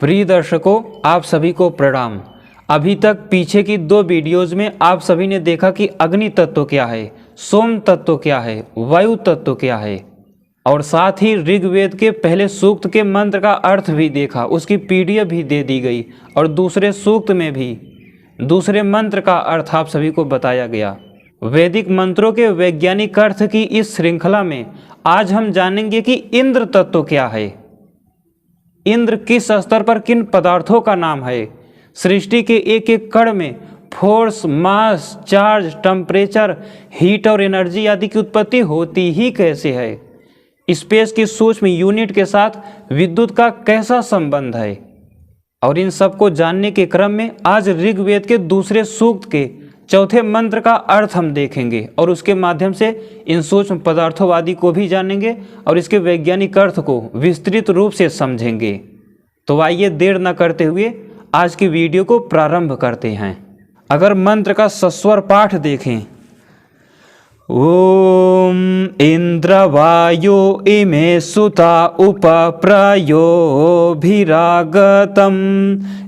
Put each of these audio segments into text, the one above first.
प्रिय दर्शकों, आप सभी को प्रणाम। अभी तक पीछे की 2 वीडियोज़ में आप सभी ने देखा कि अग्नि तत्व क्या है, सोम तत्व क्या है, वायु तत्व क्या है, और साथ ही ऋग्वेद के पहले सूक्त के मंत्र का अर्थ भी देखा, उसकी पीडीएफ भी दे दी गई, और दूसरे सूक्त में भी दूसरे मंत्र का अर्थ आप सभी को बताया गया। वैदिक मंत्रों के वैज्ञानिक अर्थ की इस श्रृंखला में आज हम जानेंगे कि इंद्र तत्व क्या है, इंद्र किस स्तर पर किन पदार्थों का नाम है, सृष्टि के एक एक कण में फोर्स, मास, चार्ज, टेम्परेचर, हीट और एनर्जी आदि की उत्पत्ति होती ही कैसे है, स्पेस की सूक्ष्म यूनिट के साथ विद्युत का कैसा संबंध है। और इन सब को जानने के क्रम में आज ऋग्वेद के दूसरे सूक्त के चौथे मंत्र का अर्थ हम देखेंगे और उसके माध्यम से इन सूक्ष्म पदार्थों को भी जानेंगे और इसके वैज्ञानिक अर्थ को विस्तृत रूप से समझेंगे। तो आइए देर न करते हुए आज की वीडियो को प्रारंभ करते हैं। अगर मंत्र का सस्वर पाठ देखें, ओम इंद्रवायो इमे सुता उपप्रयोभिरागतम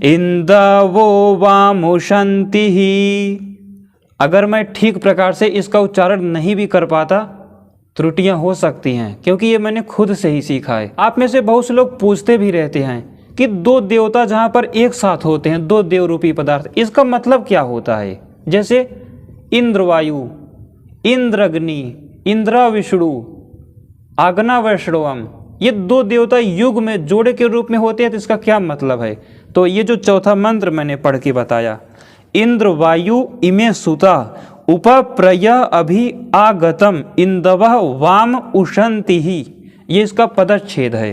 इंदवो वामुशंति। अगर मैं ठीक प्रकार से इसका उच्चारण नहीं भी कर पाता, त्रुटियां हो सकती हैं, क्योंकि ये मैंने खुद से ही सीखा है। आप में से बहुत से लोग पूछते भी रहते हैं कि 2 देवता जहां पर एक साथ होते हैं, 2 देव रूपी पदार्थ, इसका मतलब क्या होता है। जैसे इंद्रवायु, इंद्रअग्नि, इंद्रा विष्णु, आग्ना वैष्णवम, ये 2 देवता युग में जोड़े के रूप में होते हैं, तो इसका क्या मतलब है। तो ये जो चौथा मंत्र मैंने पढ़ के बताया, इंद्र वायु इमे सुता उपप्रय अभि आगतम इंदवः वाम उशंति ही, ये इसका पदच्छेद है।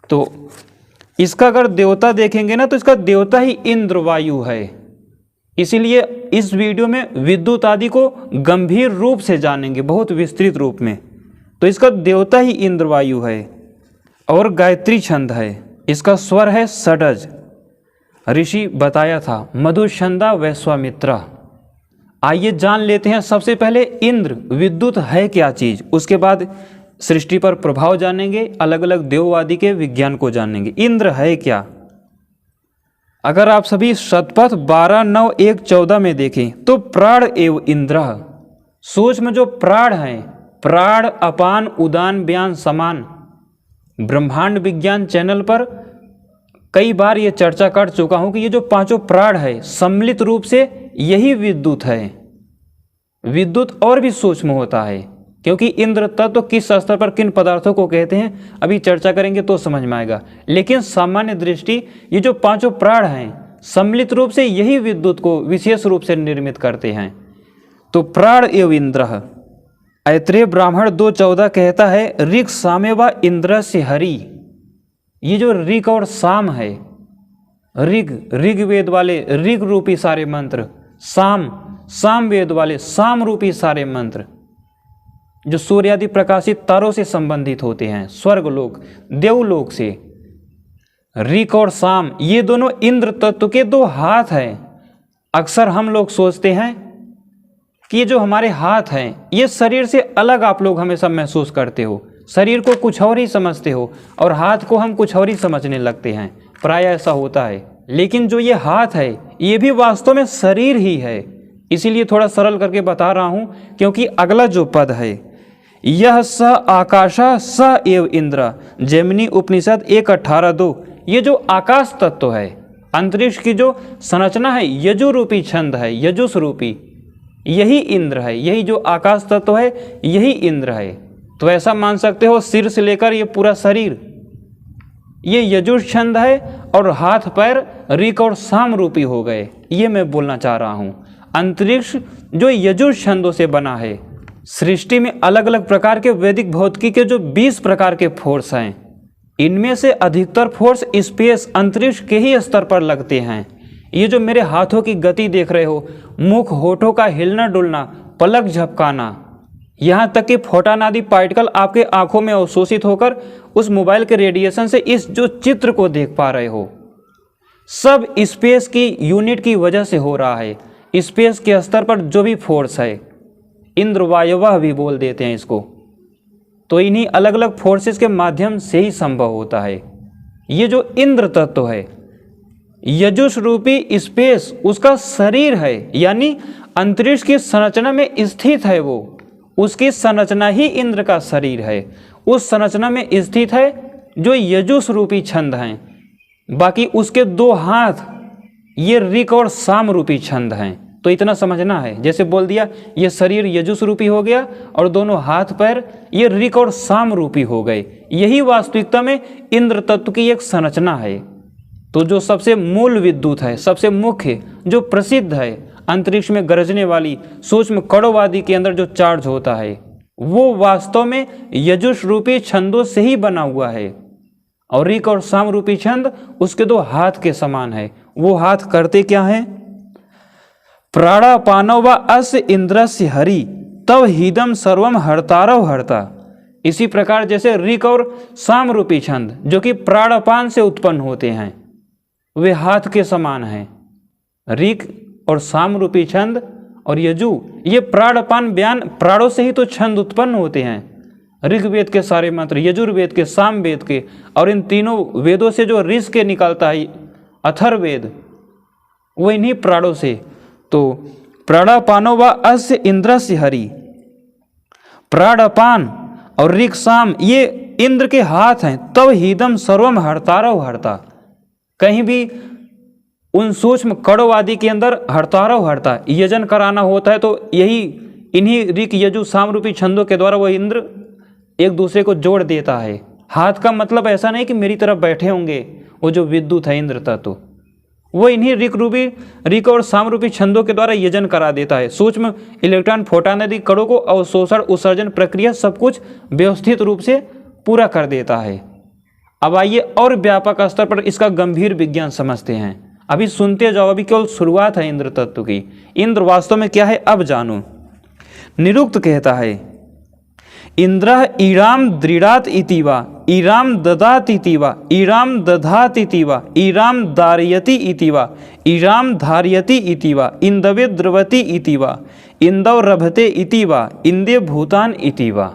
तो इसका अगर देवता देखेंगे ना, तो इसका देवता ही इंद्र वायु है। इसीलिए इस वीडियो में विद्युत आदि को गंभीर रूप से जानेंगे, बहुत विस्तृत रूप में। तो इसका देवता ही इंद्र वायु है और गायत्री छंद है, इसका स्वर है षडज। ऋषि बताया था मधुछंदा वैश्वामित्रा। आइए जान लेते हैं सबसे पहले इंद्र विद्युत है क्या चीज, उसके बाद सृष्टि पर प्रभाव जानेंगे, अलग अलग देववादी के विज्ञान को जानेंगे। इंद्र है क्या। अगर आप सभी शतपथ 12-9-1-14 में देखें तो प्राण एव इंद्र, सूक्ष्म जो प्राण है, प्राण अपान उदान व्यान समान, ब्रह्मांड विज्ञान चैनल पर कई बार ये चर्चा कर चुका हूं कि ये जो 5 प्राण है, सम्मिलित रूप से यही विद्युत है। विद्युत और भी सूक्ष्म होता है, क्योंकि इंद्र तत्व किस स्तर पर किन पदार्थों को कहते हैं अभी चर्चा करेंगे तो समझ में आएगा। लेकिन सामान्य दृष्टि ये जो 5 प्राण हैं, सम्मिलित रूप से यही विद्युत को विशेष रूप से निर्मित करते हैं। तो प्राण एव इंद्र, ऐत्रेय ब्राह्मण 2:14 कहता है ऋक् सामेवा इंद्र से हरि। ये जो ऋग और साम है, ऋग्वेद वाले ऋग रूपी सारे मंत्र, साम वेद वाले साम रूपी सारे मंत्र, जो सूर्य आदि प्रकाशित तारों से संबंधित होते हैं, स्वर्गलोक देवलोक से, ऋग और साम, ये दोनों इंद्र तत्व के 2 हाथ हैं। अक्सर हम लोग सोचते हैं कि ये जो हमारे हाथ हैं, ये शरीर से अलग आप लोग हमेशा महसूस करते हो, शरीर को कुछ और ही समझते हो और हाथ को हम कुछ और ही समझने लगते हैं, प्राय ऐसा होता है। लेकिन जो ये हाथ है, ये भी वास्तव में शरीर ही है। इसीलिए थोड़ा सरल करके बता रहा हूं, क्योंकि अगला जो पद है, यह स आकाशा स एव इंद्र, जैमिनी उपनिषद 1:18-2, ये जो आकाश तत्व है, अंतरिक्ष की जो संरचना है, यजु रूपी छंद है, यजुस रूपी, यही इंद्र है। यही जो आकाश तत्व है, यही इंद्र है। तो ऐसा मान सकते हो सिर से लेकर ये पूरा शरीर, ये यजुर छंद है और हाथ पैर ऋक और साम रूपी हो गए। ये मैं बोलना चाह रहा हूँ। अंतरिक्ष जो यजुर छंदों से बना है, सृष्टि में अलग अलग प्रकार के वैदिक भौतिकी के जो 20 प्रकार के फोर्स हैं, इनमें से अधिकतर फोर्स स्पेस अंतरिक्ष के ही स्तर पर लगते हैं। ये जो मेरे हाथों की गति देख रहे हो, मुख होठों का हिलना डुलना, पलक झपकाना, यहाँ तक कि फोटॉन आदि पार्टिकल आपके आंखों में अवशोषित होकर उस मोबाइल के रेडिएशन से इस जो चित्र को देख पा रहे हो, सब स्पेस की यूनिट की वजह से हो रहा है। स्पेस के स्तर पर जो भी फोर्स है, इंद्र वायवः भी बोल देते हैं इसको, तो इन्हीं अलग अलग फोर्सेस के माध्यम से ही संभव होता है। ये जो इंद्र तत्व है, यजुष रूपी स्पेस उसका शरीर है, यानी अंतरिक्ष की संरचना में स्थित है वो, उसकी संरचना ही इंद्र का शरीर है, उस संरचना में स्थित है जो यजुष रूपी छंद हैं। बाकी उसके दो हाथ ये ऋक और साम रूपी छंद हैं। तो इतना समझना है, जैसे बोल दिया ये शरीर यजुष रूपी हो गया और दोनों हाथ पैर ये ऋक और साम रूपी हो गए। यही वास्तविकता में इंद्र तत्व की एक संरचना है। तो जो सबसे मूल विद्युत है, सबसे मुख्य जो प्रसिद्ध है, अंतरिक्ष में गरजने वाली सूक्ष्म कणों आदि के अंदर जो चार्ज होता है, वो वास्तव में यजुष रूपी छंदों से ही बना हुआ है। और ऋक और साम रूपी छंद उसके दो हाथ के समान है। वो हाथ करते क्या हैं? प्राणापानो व अस्य इंद्रस्य हरि तव हिदम सर्वम हरतारव हरता। इसी प्रकार जैसे ऋक और साम रूपी छंद जो कि प्राणपान से उत्पन्न होते हैं, वे हाथ के समान हैं। ऋक और साम रूपी छंद और यजु ये प्राणपान बयान, प्राणों से ही तो छंद उत्पन्न होते हैं। ऋग्वेद के सारे मंत्र, यजुर्वेद के, सामवेद के, और इन तीनों वेदों से जो ऋष के निकलता है अथर्ववेद, वो इन्हीं प्राणों से। तो प्राणापानो व अस्य इंद्रस्य हरि, प्राणापान और ऋक साम ये इंद्र के हाथ हैं। तव हिदम सर्वम हरतारव हरता, कहीं भी उन सूक्ष्म कणों आदि के अंदर हरतारव हरता, यजन कराना होता है तो यही इन्हीं ऋक यजु साम रूपी छंदों के द्वारा वह इंद्र एक दूसरे को जोड़ देता है। हाथ का मतलब ऐसा नहीं कि मेरी तरफ बैठे होंगे, वो जो विद्युत है इंद्र तत्व, वो इन्हीं ऋक और साम रूपी छंदों के द्वारा यजन करा देता है। सूक्ष्म इलेक्ट्रॉन प्रोटॉन आदि कणों को अवशोषण उत्सर्जन प्रक्रिया सब कुछ व्यवस्थित रूप से पूरा कर देता है। अब आइए और व्यापक स्तर पर इसका गंभीर विज्ञान समझते हैं। अभी सुनते जाओ, अभी केवल शुरुआत है इंद्र तत्व की। इंद्र वास्तव में क्या है अब जानो। निरुक्त कहता है इंद्रः ईराम दृढ़ात इति वा ईराम ददात इति वा ईराम दधात इति वा ईराम धारयति इति वा ईराम धारयति इति वा इंदवे द्रवति इति वा इंदव रभते इति वा इंदे भूतान इति वा।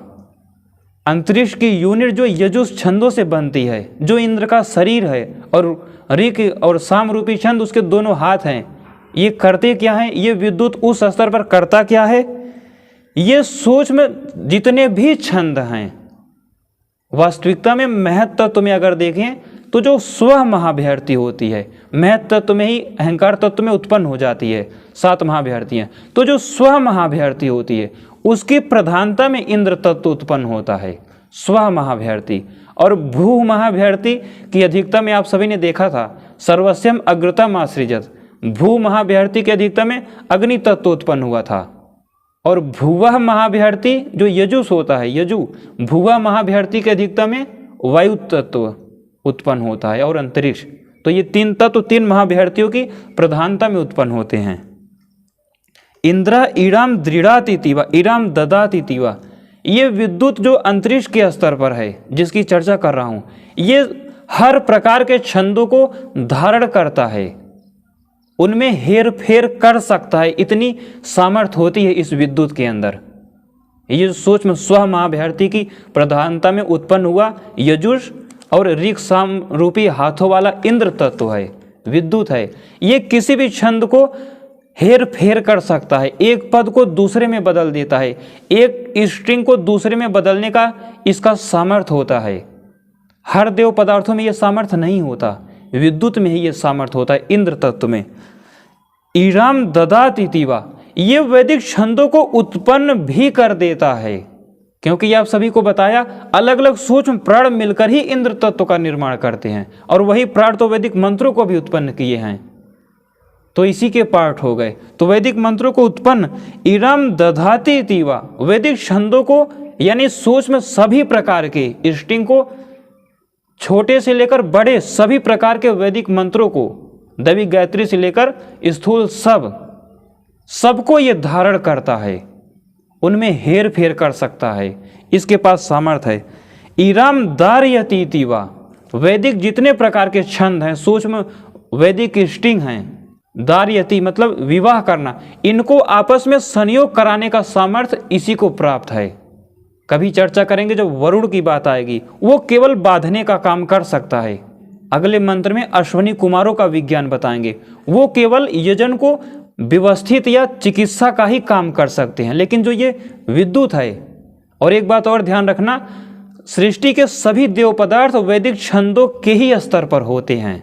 अंतरिक्ष की यूनिट जो यजुष छंदों से बनती है, जो इंद्र का शरीर है, और ऋक और साम रूपी छंद उसके दोनों हाथ हैं, ये करते क्या हैं? ये विद्युत उस स्तर पर करता क्या है? ये सूक्ष्म जितने भी छंद हैं, वास्तविकता में महत तत्व में अगर देखें तो जो स्व महाभ्यर्थी होती है, महत तत्व में ही अहंकार तत्व में उत्पन्न हो जाती है 7 महाभ्यर्थियाँ, तो जो स्व महाभ्यर्थी होती है उसकी प्रधानता में इंद्र तत्व उत्पन्न होता है, स्व महाभ्यर्थी। और भू महाभ्यर्थी की अधिकता में आप सभी ने देखा था, सर्वस्यम अग्रतम आसृजत। भू महाभ्यर्थी की अधिकता में अग्नि तत्व उत्पन्न हुआ था। और भुवः महाभ्यर्थी जो यजुष होता है, यजु, भुवः महाभ्यर्थी के अधिकता में वायु तत्व उत्पन्न होता है और अंतरिक्ष। तो ये 3 तत्व 3 महाभ्यर्थियों की प्रधानता में उत्पन्न होते हैं। इंद्र ईराम दृढ़ात इति वा ईराम ददात इति वा, ये विद्युत जो अंतरिक्ष के स्तर पर है जिसकी चर्चा कर रहा हूँ, ये हर प्रकार के छंदों को धारण करता है, उनमें हेर फेर कर सकता है, इतनी सामर्थ्य होती है इस विद्युत के अंदर। ये सूक्ष्म स्व महाभ्यर्थी की प्रधानता में उत्पन्न हुआ यजुष और ऋक साम रूपी हाथों वाला इंद्र तत्व है, विद्युत है। ये किसी भी छंद को हेर फेर कर सकता है, एक पद को दूसरे में बदल देता है, एक स्ट्रिंग को दूसरे में बदलने का इसका सामर्थ्य होता है। हर देव पदार्थों में यह सामर्थ्य नहीं होता, विद्युत में ही यह सामर्थ्य होता है, इंद्र तत्व में। ईराम ददात इति वा, ये वैदिक छंदों को उत्पन्न भी कर देता है, क्योंकि ये आप सभी को बताया अलग अलग सूक्ष्म प्राण मिलकर ही इंद्र तत्व का निर्माण करते हैं, और वही प्राण तो वैदिक मंत्रों को भी उत्पन्न किए हैं, तो इसी के पार्ट हो गए। तो वैदिक मंत्रों को उत्पन्न ईराम दधाति इति वा, वैदिक छंदों को यानी सूक्ष्म सभी प्रकार के स्ट्रिंग को, छोटे से लेकर बड़े सभी प्रकार के वैदिक मंत्रों को, दैविक गायत्री से लेकर स्थूल सबको ये धारण करता है, उनमें हेर फेर कर सकता है, इसके पास सामर्थ्य है। ईराम दारयति इति वा, वैदिक जितने प्रकार के छंद हैं, सूक्ष्म वैदिक स्ट्रिंग हैं, दारयति मतलब विवाह करना, इनको आपस में संयोग कराने का सामर्थ्य इसी को प्राप्त है। कभी चर्चा करेंगे जब वरुण की बात आएगी, वो केवल बांधने का काम कर सकता है, अगले मंत्र में अश्वनी कुमारों का विज्ञान बताएंगे। वो केवल यजन को व्यवस्थित या चिकित्सा का ही काम कर सकते हैं, लेकिन जो ये विद्युत है, और एक बात और ध्यान रखना, सृष्टि के सभी देव पदार्थ वैदिक छंदों के ही स्तर पर होते हैं।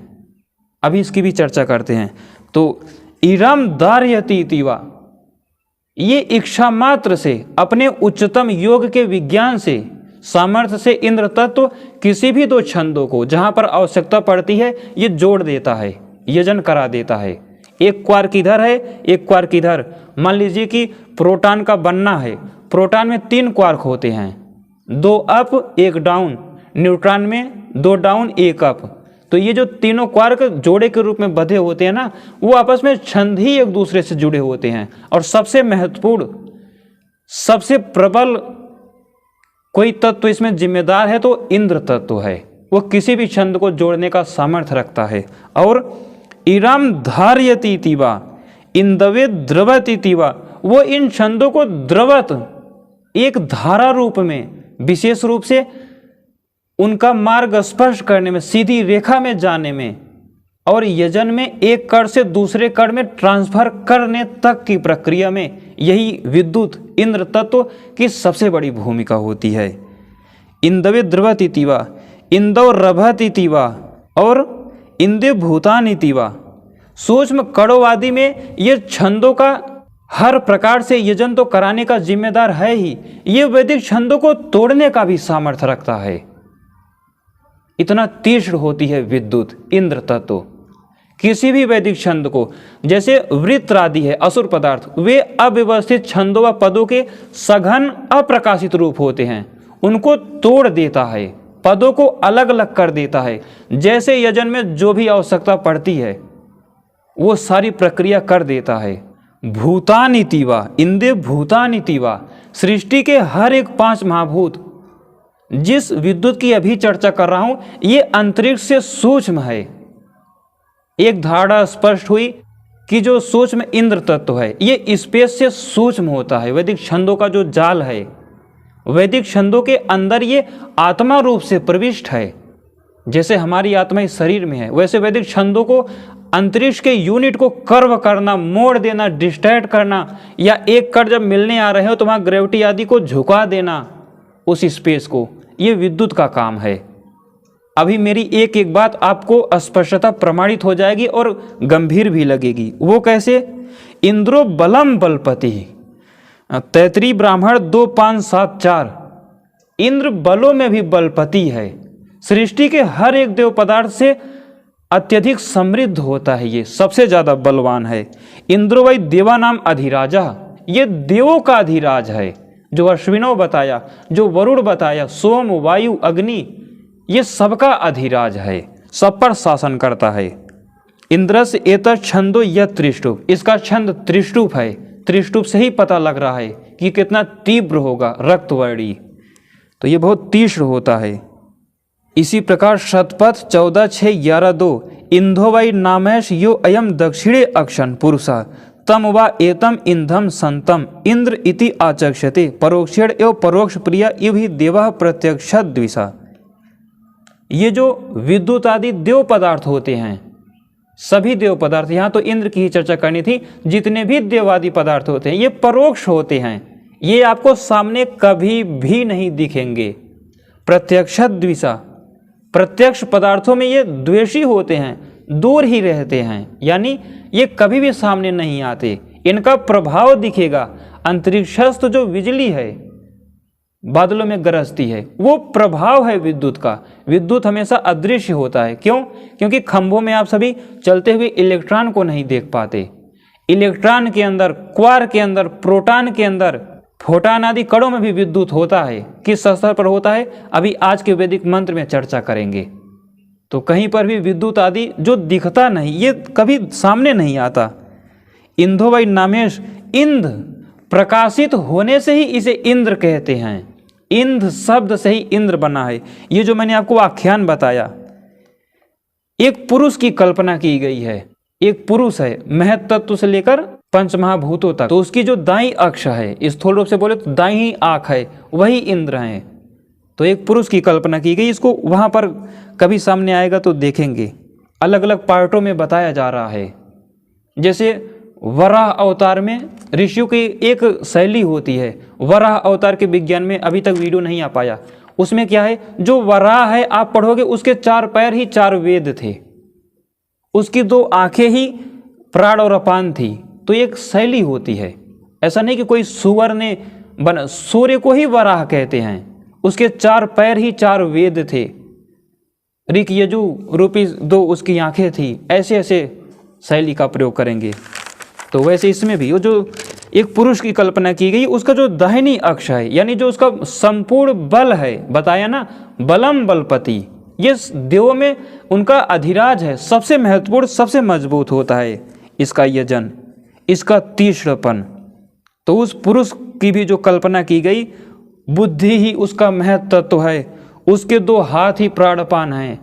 अभी इसकी भी चर्चा करते हैं। तो इरम दार्यति तीवा, ये इच्छा मात्र से अपने उच्चतम योग के विज्ञान से सामर्थ्य से इंद्र तत्व किसी भी दो छंदों को जहां पर आवश्यकता पड़ती है ये जोड़ देता है, यजन करा देता है। एक क्वार्क इधर है, एक क्वार्क इधर। मान लीजिए कि प्रोटॉन का बनना है, प्रोटॉन में 3 क्वार्क होते हैं, 2 अप 1 डाउन, न्यूट्रॉन में 2 डाउन 1 अप। तो ये जो तीनों क्वार्क जोड़े के रूप में बंधे होते हैं ना, वो आपस में छंद ही एक दूसरे से जुड़े होते हैं। और सबसे महत्वपूर्ण, सबसे प्रबल कोई तत्व इसमें जिम्मेदार है तो इंद्र तत्व है। वो किसी भी छंद को जोड़ने का सामर्थ्य रखता है। और इरम धार्यति तीवा इंदवे द्रवति तीवा, वो इन छंदों को द्रवत एक धारा रूप में, विशेष रूप से उनका मार्ग स्पर्श करने में, सीधी रेखा में जाने में, और यजन में एक कण से दूसरे कण में ट्रांसफर करने तक की प्रक्रिया में यही विद्युत इंद्र तत्व की सबसे बड़ी भूमिका होती है। इंदवे द्रवति तीवा, इंदव रभति तीवा और इंदे भूतानि तीवा। सूक्ष्म कणों आदि में ये छंदों का हर प्रकार से यजन तो कराने का जिम्मेदार है ही, ये वैदिक छंदों को तोड़ने का भी सामर्थ्य रखता है। इतना तीक्ष्ण होती है विद्युत इंद्र तत्व। किसी भी वैदिक छंद को, जैसे वृत्र आदि है असुर पदार्थ, वे अव्यवस्थित छंदों व पदों के सघन अप्रकाशित रूप होते हैं, उनको तोड़ देता है, पदों को अलग अलग कर देता है। जैसे यजन में जो भी आवश्यकता पड़ती है वो सारी प्रक्रिया कर देता है। भूतानि तीवा, इंदे भूतानि तीवा, सृष्टि के हर एक 5 महाभूत, जिस विद्युत की अभी चर्चा कर रहा हूं, ये अंतरिक्ष से सूक्ष्म है। एक धारणा स्पष्ट हुई कि जो सूक्ष्म इंद्र तत्व है ये स्पेस से सूक्ष्म होता है। वैदिक छंदों का जो जाल है, वैदिक छंदों के अंदर ये आत्मा रूप से प्रविष्ट है। जैसे हमारी आत्मा इस शरीर में है, वैसे वैदिक छंदों को अंतरिक्ष के यूनिट को कर्व करना, मोड़ देना, डिस्टॉर्ट करना, या एक कण जब मिलने आ रहे हो तो वहाँ ग्रेविटी आदि को झुका देना उस स्पेस को, ये विद्युत का काम है। अभी मेरी एक एक बात आपको स्पष्टता प्रमाणित हो जाएगी और गंभीर भी लगेगी। वो कैसे? इंद्रो बलम बलपति, तैतरी ब्राह्मण 2, 5, 7, 4। इंद्र बलों में भी बलपति है। सृष्टि के हर एक देव पदार्थ से अत्यधिक समृद्ध होता है, ये सबसे ज्यादा बलवान है। इंद्रो वै देवा नाम अधिराजा, ये देवों का अधिराज है। जो अश्विनों बताया, जो वरुण बताया, सोम, वायु, अग्नि, ये सबका अधिराज है, सब पर शासन करता है। इंद्रस एतत् छंदो यत् त्रिष्टुप, इसका छंद त्रिष्टुप है। त्रिष्टुप से ही पता लग रहा है कि कितना तीव्र होगा, रक्तवर्णी, तो ये बहुत तीक्ष्ण होता है। इसी प्रकार शतपथ 14, 6, 11, 2 इंधो वै नामेश यो अयम दक्षिणे अक्षन पुरुषा तम वा एतम इंधम संतम इंद्र इति आचक्षते परोक्षेण एवं परोक्ष प्रिया इव देवा प्रत्यक्ष द्विषा। ये जो विद्युत आदि देव पदार्थ होते हैं, सभी देव पदार्थ, यहाँ तो इंद्र की ही चर्चा करनी थी, जितने भी देवादि पदार्थ होते हैं ये परोक्ष होते हैं, ये आपको सामने कभी भी नहीं दिखेंगे। प्रत्यक्ष द्विषा, प्रत्यक्ष पदार्थों में ये द्वेषी होते हैं, दूर ही रहते हैं, यानी ये कभी भी सामने नहीं आते। इनका प्रभाव दिखेगा। अंतरिक्षस्थ जो बिजली है, बादलों में गरजती है, वो प्रभाव है विद्युत का। विद्युत हमेशा अदृश्य होता है। क्यों? क्योंकि खंभों में आप सभी चलते हुए इलेक्ट्रॉन को नहीं देख पाते। इलेक्ट्रॉन के अंदर, क्वार्क के अंदर, प्रोटॉन के अंदर, फोटॉन आदि कणों में भी विद्युत होता है। किस स्तर पर होता है अभी आज के वैदिक मंत्र में चर्चा करेंगे। तो कहीं पर भी विद्युत आदि जो दिखता नहीं, ये कभी सामने नहीं आता। इंधो वै नामेश, इंध प्रकाशित होने से ही इसे इंद्र कहते हैं। इंध शब्द से ही इंद्र बना है। ये जो मैंने आपको आख्यान बताया, एक पुरुष की कल्पना की गई है। एक पुरुष है, महत तत्व से लेकर पंचमहाभूतों तक, तो उसकी जो दाईं अक्ष है, स्थूल रूप से बोले तो दाईं आंख है, वही इंद्र है। तो एक पुरुष की कल्पना की गई। इसको वहाँ पर कभी सामने आएगा तो देखेंगे, अलग अलग पार्टों में बताया जा रहा है। जैसे वराह अवतार में ऋषियों की एक शैली होती है। वराह अवतार के विज्ञान में अभी तक वीडियो नहीं आ पाया। उसमें क्या है, जो वराह है आप पढ़ोगे उसके 4 पैर ही 4 वेद थे, उसकी 2 आंखें ही प्राण और अपान थी। तो एक शैली होती है, ऐसा नहीं कि कोई सुअर ने बना। सूर्य को ही वराह कहते हैं, उसके 4 पैर ही 4 वेद थे, ऋक यजु रूपी 2 उसकी आंखें थी। ऐसे ऐसे शैली का प्रयोग करेंगे। तो वैसे इसमें भी वो जो एक पुरुष की कल्पना की गई, उसका जो दाहिनी अक्ष है, यानी जो उसका संपूर्ण बल है, बताया ना बलम बलपति, ये देवों में उनका अधिराज है, सबसे महत्वपूर्ण सबसे मजबूत होता है इसका यजन, इसका तीक्ष्णपन। तो उस पुरुष की भी जो कल्पना की गई, बुद्धि ही उसका महत्व तत्व है, उसके 2 हाथ ही प्राणपान हैं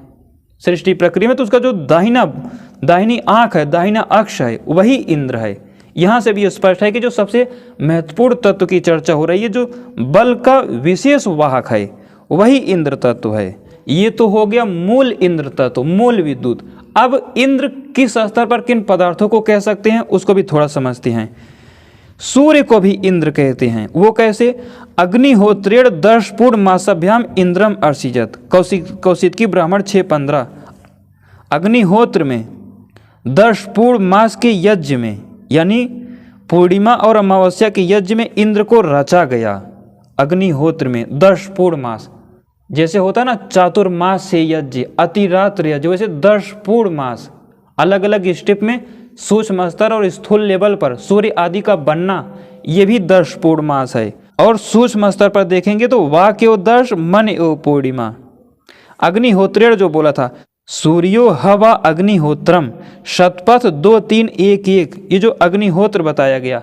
सृष्टि प्रक्रिया में। तो उसका जो दाहिनी आंख है, दाहिना अक्ष है, वही इंद्र है। यहाँ से भी स्पष्ट है कि जो सबसे महत्वपूर्ण तत्व की चर्चा हो रही है, जो बल का विशेष वाहक है, वही इंद्र तत्व है। ये तो हो गया मूल इंद्र तत्व, मूल विद्युत। अब इंद्र किस स्तर पर किन पदार्थों को कह सकते हैं उसको भी थोड़ा समझते हैं। सूर्य को भी इंद्र कहते हैं। वो कैसे? अग्निहोत्रेण 10 पूर्ण मासाभ्याम इंद्रम अर्षिजत, कौशिकी ब्राह्मण 6:15। अग्निहोत्र में 10 पूर्ण मास के यज्ञ में, यानी पूर्णिमा और अमावस्या के यज्ञ में इंद्र को रचा गया। अग्निहोत्र में 10 पूर्ण मास, जैसे होता ना चातुर्मास से यज्ञ, अतिरात्र यज्ञ, वैसे 10 पूर्ण मास अलग अलग स्टेप में सूक्ष्म स्तर और स्थूल लेवल पर सूर्य आदि का बनना, ये भी 10 पूर्ण मास है। और सूक्ष्म स्तर पर देखेंगे तो वाक्य 10 मन एवं पूर्णिमा। अग्निहोत्रेण जो बोला था, सूर्यो हवा अग्निहोत्रम शतपथ 2 3 1 1, ये जो अग्निहोत्र बताया गया,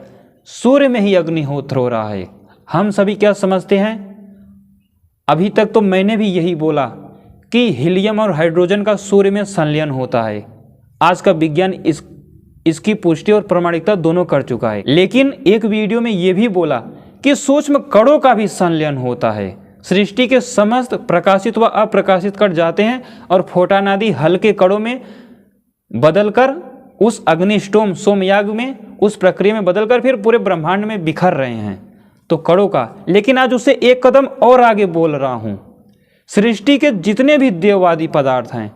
सूर्य में ही अग्निहोत्र हो रहा है। हम सभी क्या समझते हैं, अभी तक तो मैंने भी यही बोला कि हीलियम और हाइड्रोजन का सूर्य में संलयन होता है। आज का विज्ञान इसकी पुष्टि और प्रामाणिकता दोनों कर चुका है। लेकिन एक वीडियो में यह भी बोला कि सूक्ष्म कणों का भी संलयन होता है। सृष्टि के समस्त प्रकाशित व अप्रकाशित कण जाते हैं और फोटान आदि हल्के कणों में बदलकर उस अग्निस्टोम सोमयाग में, उस प्रक्रिया में बदलकर फिर पूरे ब्रह्मांड में बिखर रहे हैं। तो कणों का, लेकिन आज उससे एक कदम और आगे बोल रहा हूं। सृष्टि के जितने भी देववादी पदार्थ हैं,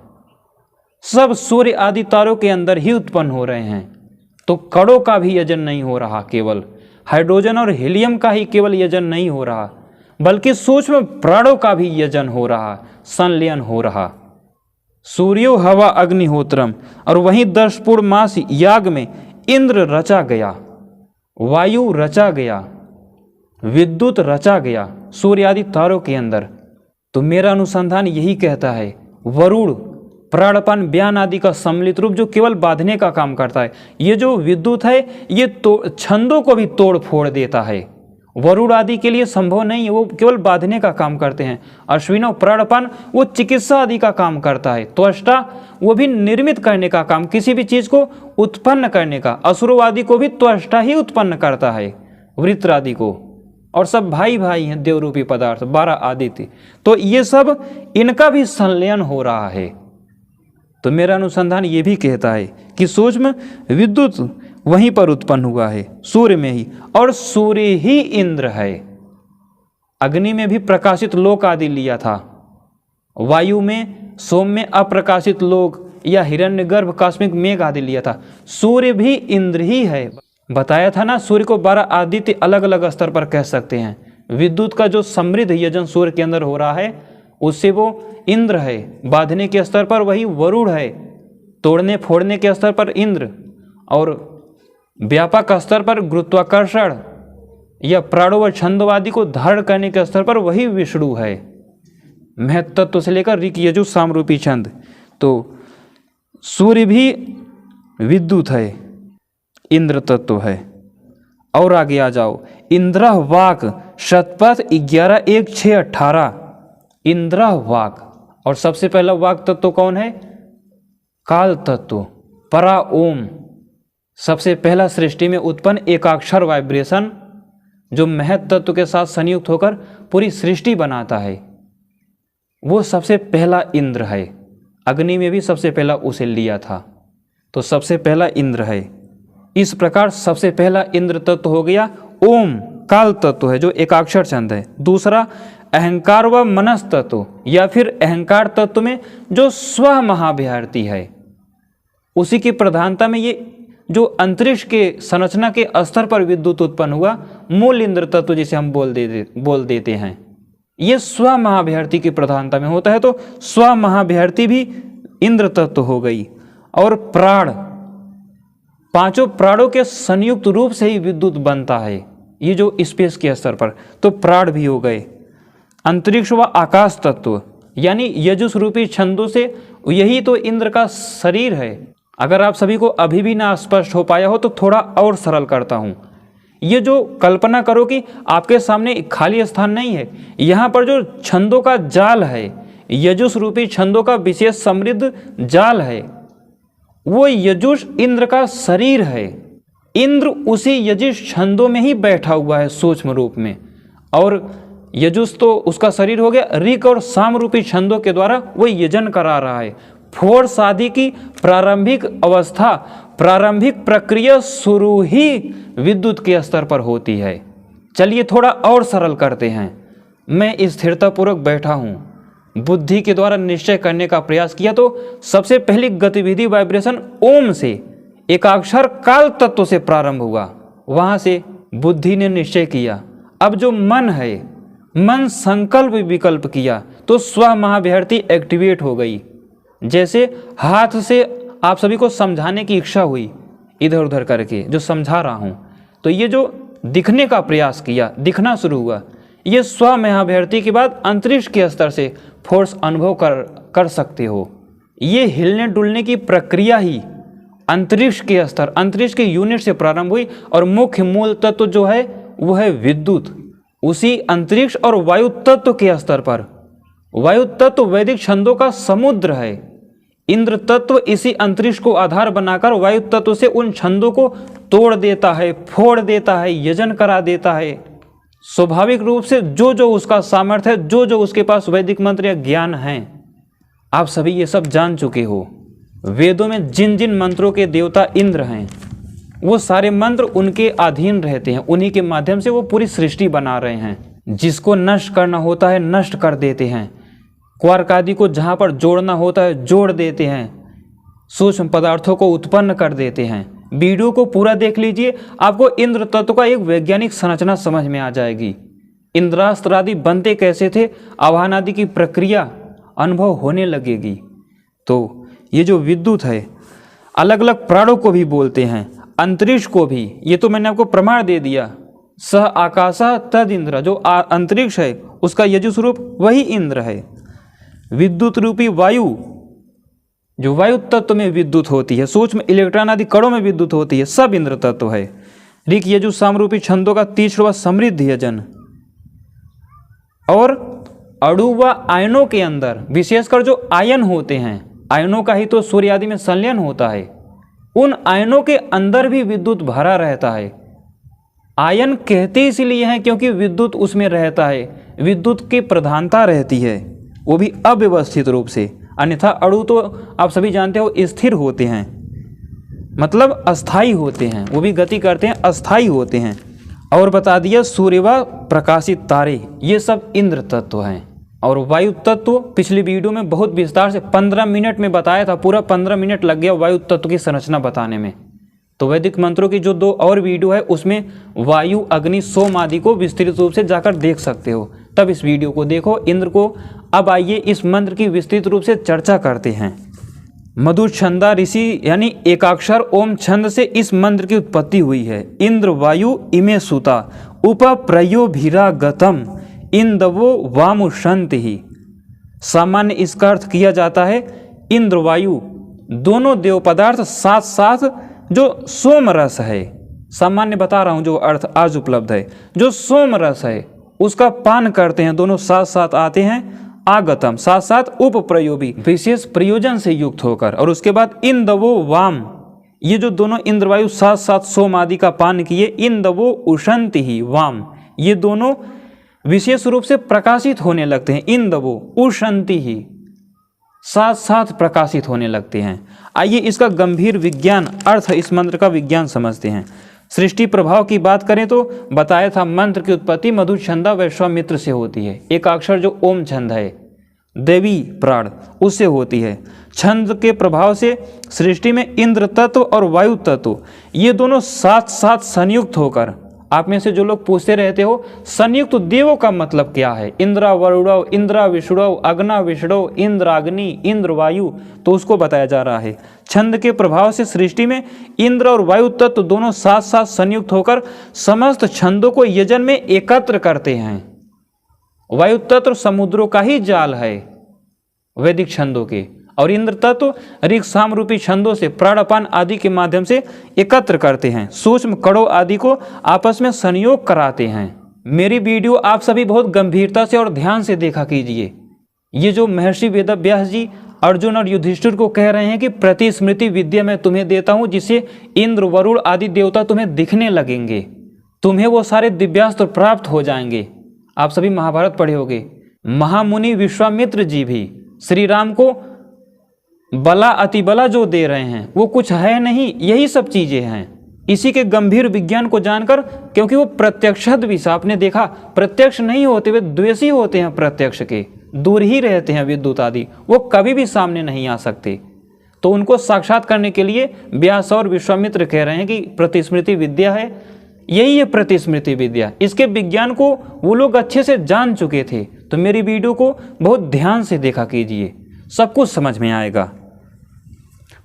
सब सूर्य आदि तारों के अंदर ही उत्पन्न हो रहे हैं। तो कणों का भी यजन नहीं हो रहा, केवल हाइड्रोजन और हीलियम का ही केवल यजन नहीं हो रहा, बल्कि सूक्ष्म प्राणों का भी यजन हो रहा, संलयन हो रहा। सूर्यो हवा अग्निहोत्रम, और वहीं 10 पूर्ण मास याग में इंद्र रचा गया, वायु रचा गया, विद्युत रचा गया सूर्य आदि तारों के अंदर। तो मेरा अनुसंधान यही कहता है, वरुण प्राणपान व्यान आदि का सम्मिलित रूप जो केवल बांधने का काम करता है। ये जो विद्युत है, ये छंदों को भी तोड़ फोड़ देता है। वरुण आदि के लिए संभव नहीं है, वो केवल बांधने का काम करते हैं। अश्विनों प्राणपान वो चिकित्सा आदि का काम करता है। त्वष्टा वो भी निर्मित करने का काम, किसी भी चीज को उत्पन्न करने का। असुरों आदि को भी त्वष्टा ही उत्पन्न करता है, वृत्र आदि को। और सब भाई भाई हैं देवरूपी पदार्थ, 12 आदित्य। तो ये सब इनका भी संलयन हो रहा है। तो मेरा अनुसंधान ये भी कहता है कि सूक्ष्म विद्युत वहीं पर उत्पन्न हुआ है, सूर्य में ही, और सूर्य ही इंद्र है। अग्नि में भी प्रकाशित लोक आदि लिया था, वायु में, सोम में अप्रकाशित लोक या हिरण्यगर्भ कॉस्मिक मेघ आदि लिया था। सूर्य भी इंद्र ही है। बताया था ना, सूर्य को 12 आदित्य अलग अलग स्तर पर कह सकते हैं। विद्युत का जो समृद्ध यजन सूर्य के अंदर हो रहा है, उससे वो इंद्र है। बांधने के स्तर पर वही वरुण है, तोड़ने फोड़ने के स्तर पर इंद्र, और व्यापक स्तर पर गुरुत्वाकर्षण या प्राणों व छंदवादि को धारण करने के स्तर पर वही विष्णु है। महत्त्व से लेकर ऋक यजु सामरूपी छंद। तो सूर्य भी विद्युत है, इंद्र तत्व है। और आगे आ जाओ, इंद्र वाक शतपथ 11 1 6 18। इंद्र वाक, और सबसे पहला वाक तत्व कौन है? काल तत्व, परा ओम। सबसे पहला सृष्टि में उत्पन्न एकाक्षर वाइब्रेशन जो महत तत्व के साथ संयुक्त होकर पूरी सृष्टि बनाता है। वो सबसे पहला इंद्र है। अग्नि में भी सबसे पहला उसे लिया था, तो सबसे पहला इंद्र है। इस प्रकार सबसे पहला इंद्र तत्व हो गया ओम, काल तत्व है जो एकाक्षर छंद है। दूसरा अहंकार व मनस तत्व या फिर अहंकार तत्व में जो स्व महाभ्यार्थी है, उसी की प्रधानता में ये जो अंतरिक्ष के संरचना के स्तर पर विद्युत उत्पन्न हुआ, मूल इंद्र तत्व जिसे हम बोल देते हैं, ये स्व महाभ्यार्थी की प्रधानता में होता है। तो स्व महाभ्यार्थी भी इंद्र तत्व हो गई। और प्राण, पांचों प्राणों के संयुक्त रूप से ही विद्युत बनता है, ये जो स्पेस के स्तर पर, तो प्राण भी हो गए। अंतरिक्ष व आकाश तत्व यानी यजुस रूपी छंदों से, यही तो इंद्र का शरीर है। अगर आप सभी को अभी भी ना स्पष्ट हो पाया हो तो थोड़ा और सरल करता हूँ। ये जो कल्पना करो कि आपके सामने खाली स्थान नहीं है, यहाँ पर जो छंदों का जाल है, यजुस रूपी छंदों का विशेष समृद्ध जाल है, वो यजुष इंद्र का शरीर है। इंद्र उसी यजुष छंदों में ही बैठा हुआ है सूक्ष्म रूप में, और यजुष तो उसका शरीर हो गया। ऋक और साम रूपी छंदों के द्वारा वो यजन करा रहा है। फोर्स आदि की प्रारंभिक अवस्था, प्रारंभिक प्रक्रिया शुरू ही विद्युत के स्तर पर होती है। चलिए थोड़ा और सरल करते हैं। मैं स्थिरतापूर्वक बैठा हूँ, बुद्धि के द्वारा निश्चय करने का प्रयास किया, तो सबसे पहली गतिविधि वाइब्रेशन ओम से, एकाक्षर काल तत्व से प्रारंभ हुआ। वहाँ से बुद्धि ने निश्चय किया। अब जो मन है, मन संकल्प विकल्प किया, तो स्व महाभ्यर्थी एक्टिवेट हो गई। जैसे हाथ से आप सभी को समझाने की इच्छा हुई, इधर उधर करके जो समझा रहा हूँ, तो ये जो दिखने का प्रयास किया, दिखना शुरू हुआ। ये स्व महाभ्यर्थी के बाद अंतरिक्ष के स्तर से फोर्स अनुभव कर सकते हो। ये हिलने डुलने की प्रक्रिया ही अंतरिक्ष के स्तर, अंतरिक्ष के यूनिट से प्रारंभ हुई, और मुख्य मूल तत्व जो है वो है विद्युत। उसी अंतरिक्ष और वायु तत्व के स्तर पर, वायु तत्व वैदिक छंदों का समुद्र है। इंद्र तत्व इसी अंतरिक्ष को आधार बनाकर वायु तत्व से उन छंदों को तोड़ देता है, फोड़ देता है, यजन करा देता है। स्वाभाविक रूप से जो जो उसका सामर्थ्य है, जो जो उसके पास वैदिक मंत्र या ज्ञान है, आप सभी ये सब जान चुके हो। वेदों में जिन जिन मंत्रों के देवता इंद्र हैं, वो सारे मंत्र उनके अधीन रहते हैं। उन्हीं के माध्यम से वो पूरी सृष्टि बना रहे हैं। जिसको नष्ट करना होता है नष्ट कर देते हैं, क्वार्क आदि को जहाँ पर जोड़ना होता है जोड़ देते हैं, सूक्ष्म पदार्थों को उत्पन्न कर देते हैं। वीडियो को पूरा देख लीजिए, आपको इंद्र तत्व का एक वैज्ञानिक संरचना समझ में आ जाएगी। इंद्रास्त्र आदि बनते कैसे थे, आवाहन आदि की प्रक्रिया अनुभव होने लगेगी। तो ये जो विद्युत है, अलग अलग प्राणों को भी बोलते हैं, अंतरिक्ष को भी। ये तो मैंने आपको प्रमाण दे दिया। सह आकाशा तद इंद्र, जो अंतरिक्ष है उसका यजुः स्वरूप वही इंद्र है। विद्युत रूपी वायु, जो वायु तत्व में विद्युत होती है, सूक्ष्म इलेक्ट्रॉन आदि कणों में विद्युत होती है, सब इंद्र तत्व है। ऋक यजुः साम रूपी छंदों का तीक्ष्ण व समृद्ध यजन, और अणु व आयनों के अंदर विशेषकर जो आयन होते हैं, आयनों का ही तो सूर्य आदि में संलयन होता है, उन आयनों के अंदर भी विद्युत भरा रहता है। आयन कहते इसलिए हैं क्योंकि विद्युत उसमें रहता है, विद्युत की प्रधानता रहती है, वो भी अव्यवस्थित रूप से। अन्यथा अणु तो आप सभी जानते हो स्थिर होते हैं, मतलब अस्थाई होते हैं, वो भी गति करते हैं, अस्थाई होते हैं। और बता दिया सूर्य व प्रकाशित तारे, ये सब इंद्र तत्व हैं। और वायु तत्व पिछली वीडियो में बहुत विस्तार से 15 मिनट में बताया था, पूरा 15 मिनट लग गया वायु तत्व की संरचना बताने में। तो वैदिक मंत्रों की जो 2 और वीडियो है उसमें वायु, अग्नि, सोम आदि को विस्तृत रूप से जाकर देख सकते हो, तब इस वीडियो को देखो, इंद्र को। अब आइए इस मंत्र की विस्तृत रूप से चर्चा करते हैं। मधु छंदा ऋषि यानी एकाक्षर ओम छंद से इस मंत्र की उत्पत्ति हुई है। इंद्र वायु इमे सुता उपप्रयोभिरागतम इंदवो वामुशंति ही। सामान्य इसका अर्थ किया जाता है इंद्र वायु दोनों देव पदार्थ साथ साथ जो सोम रस है, सामान्य बता रहा हूँ जो अर्थ आज उपलब्ध है, जो सोम रस है उसका पान करते हैं, दोनों साथ साथ आते हैं। आगतम साथ साथ उपप्रयोगी विशेष प्रयोजन से युक्त होकर। और उसके बाद इंदवो वाम, ये जो दोनों इंद्रवायु साथ साथ सोम आदि का पान किए, इंदवो उशंति ही वाम, ये दोनों विशेष रूप से प्रकाशित होने लगते हैं। इंदवो उशंति ही, साथ साथ प्रकाशित होने लगते हैं। आइए इसका गंभीर विज्ञान अर्थ, इस मंत्र का विज्ञान समझते हैं। सृष्टि प्रभाव की बात करें तो बताया था मंत्र की उत्पत्ति मधु छंदा विश्वामित्र से होती है। एक अक्षर जो ओम छंद है, देवी प्राण, उससे होती है। छंद के प्रभाव से सृष्टि में इंद्र तत्व और वायु तत्व ये दोनों साथ साथ संयुक्त होकर, आप में से जो लोग पूछते रहते हो संयुक्त देवों का मतलब क्या है, इंद्रा वरुणव, इंद्रा विष्णुव, अग्ना विष्णुव, इंद्राग्नि, इंद्र वायु, तो उसको बताया जा रहा है। छंद के प्रभाव से सृष्टि में इंद्र और वायु तत्व दोनों साथ साथ संयुक्त होकर समस्त छंदों को यजन में एकत्र करते हैं। वायु तत्व समुद्रों का ही जाल है वैदिक छंदों के, और इंद्र तत्व ऋग साम रूपी छंदों से प्राणापान आदि के माध्यम से एकत्र करते हैं, सूक्ष्म कणों आदि को आपस में संयोग कराते हैं। मेरी वीडियो आप सभी बहुत गंभीरता से और ध्यान से देखा कीजिए। ये जो महर्षि वेदव्यास जी अर्जुन और युधिष्ठिर को कह रहे हैं कि प्रतिस्मृति विद्या मैं तुम्हें देता हूं, जिससे इंद्र वरुण आदि देवता तुम्हें दिखने लगेंगे, तुम्हें वो सारे दिव्यास्त्र प्राप्त हो जाएंगे। आप सभी महाभारत पढ़े होंगे। महामुनि विश्वामित्र जी भी श्री राम को बला अतिबला जो दे रहे हैं वो कुछ है नहीं, यही सब चीजें हैं। इसी के गंभीर विज्ञान को जानकर, क्योंकि वो प्रत्यक्षद्विष, आपने देखा प्रत्यक्ष नहीं होते, वे द्वेषी होते हैं, प्रत्यक्ष के दूर ही रहते हैं विद्युत आदि, वो कभी भी सामने नहीं आ सकते। तो उनको साक्षात करने के लिए व्यास और विश्वामित्र कह रहे हैं कि प्रतिस्मृति विद्या है, यही है प्रतिस्मृति विद्या। इसके विज्ञान को वो लोग अच्छे से जान चुके थे। तो मेरी वीडियो को बहुत ध्यान से देखा कीजिए, सब कुछ समझ में आएगा।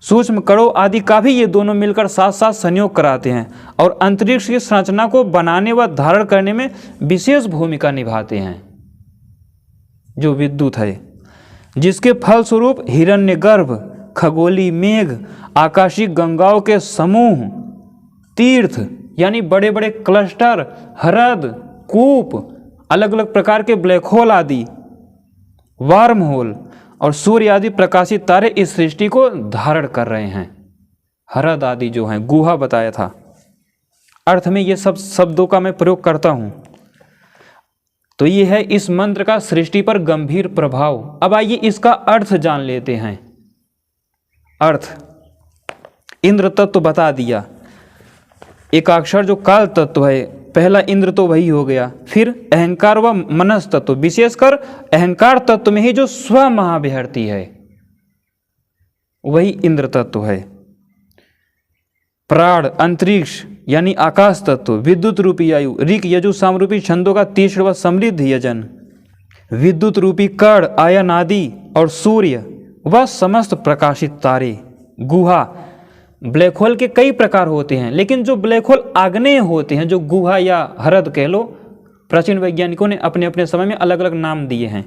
सूक्ष्म कणों आदि का भी ये दोनों मिलकर साथ साथ संयोग कराते हैं और अंतरिक्ष की संरचना को बनाने व धारण करने में विशेष भूमिका निभाते हैं, जो विद्युत है, जिसके फलस्वरूप हिरण्यगर्भ, खगोली मेघ, आकाशीय गंगाओं के समूह, तीर्थ यानी बड़े बड़े क्लस्टर, ह्रद, कूप, अलग अलग प्रकार के ब्लैक होल आदि, वार्म होल और सूर्य आदि प्रकाशित तारे इस सृष्टि को धारण कर रहे हैं। ह्रद आदि जो हैं, गुहा बताया था, अर्थ में ये सब शब्दों का मैं प्रयोग करता हूं। तो ये है इस मंत्र का सृष्टि पर गंभीर प्रभाव। अब आइए इसका अर्थ जान लेते हैं। अर्थ, इंद्र तत्व बता दिया, एक अक्षर जो काल तत्व है, पहला इंद्र तो वही हो गया। फिर अहंकार व मनस तत्व, विशेषकर अहंकार तत्व में ही जो स्व महाविहरती है वही इंद्र तत्व है। प्राण, अंतरिक्ष यानी आकाश तत्व, विद्युत रूपी आयु, ऋक यजु साम रूपी छंदों का तीक्ष्ण व समृद्ध यजन, विद्युत रूपी कण, आयन आदि और सूर्य व समस्त प्रकाशित तारे, गुहा। ब्लैक होल के कई प्रकार होते हैं, लेकिन जो ब्लैक होल आग्नेय होते हैं, जो गुहा या ह्रद कह लो, प्राचीन वैज्ञानिकों ने अपने अपने समय में अलग अलग नाम दिए हैं।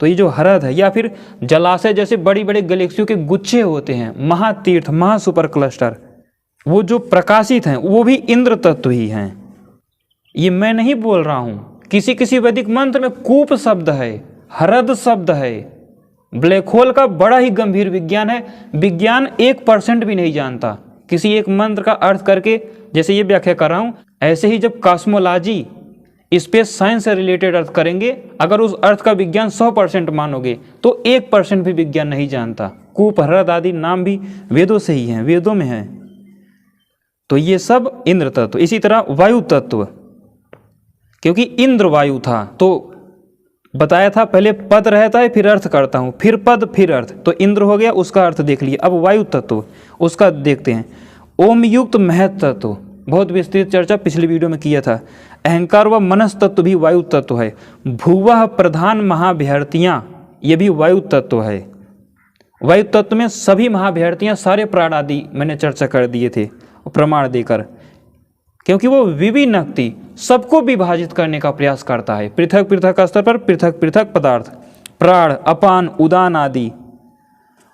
तो ये जो ह्रद है या फिर जलाशय जैसे बड़ी बड़ी गैलेक्सियों के गुच्छे होते हैं, महातीर्थ, महासुपर क्लस्टर, वो जो प्रकाशित हैं वो भी इंद्र तत्व ही हैं। ये मैं नहीं बोल रहा हूँ, किसी किसी वैदिक मंत्र में कूप शब्द है, ह्रद शब्द है। ब्लैक होल का बड़ा ही गंभीर विज्ञान है। विज्ञान 1% भी नहीं जानता। किसी एक मंत्र का अर्थ करके, जैसे ये व्याख्या कर रहा हूँ, ऐसे ही जब कॉस्मोलॉजी, स्पेस साइंस से रिलेटेड अर्थ करेंगे, अगर उस अर्थ का विज्ञान 100% मानोगे तो 1% भी विज्ञान नहीं जानता। कूप, ह्रद आदि नाम भी वेदों से ही हैं, वेदों में है। तो ये सब इंद्र तत्व। इसी तरह वायु तत्व, क्योंकि इंद्र वायु था तो बताया था पहले पद रहता है फिर अर्थ करता हूं, फिर पद फिर अर्थ, तो इंद्र हो गया, उसका अर्थ देख लिए। अब वायु तत्व, उसका देखते हैं। ओम युक्त महत तत्व, बहुत विस्तृत चर्चा पिछली वीडियो में किया था। अहंकार व मनस तत्व भी वायु तत्व है। भुवः प्रधान महाभिहर्तियां, ये भी वायु तत्व है। वायु तत्व में सभी महाभिहर्तियां, सारे प्राण आदि मैंने चर्चा कर दिए थे प्रमाण देकर, क्योंकि वो विविनक्ति, सबको विभाजित करने का प्रयास करता है, पृथक पृथक स्तर पर पृथक पृथक पदार्थ, प्राण, अपान, उदान आदि,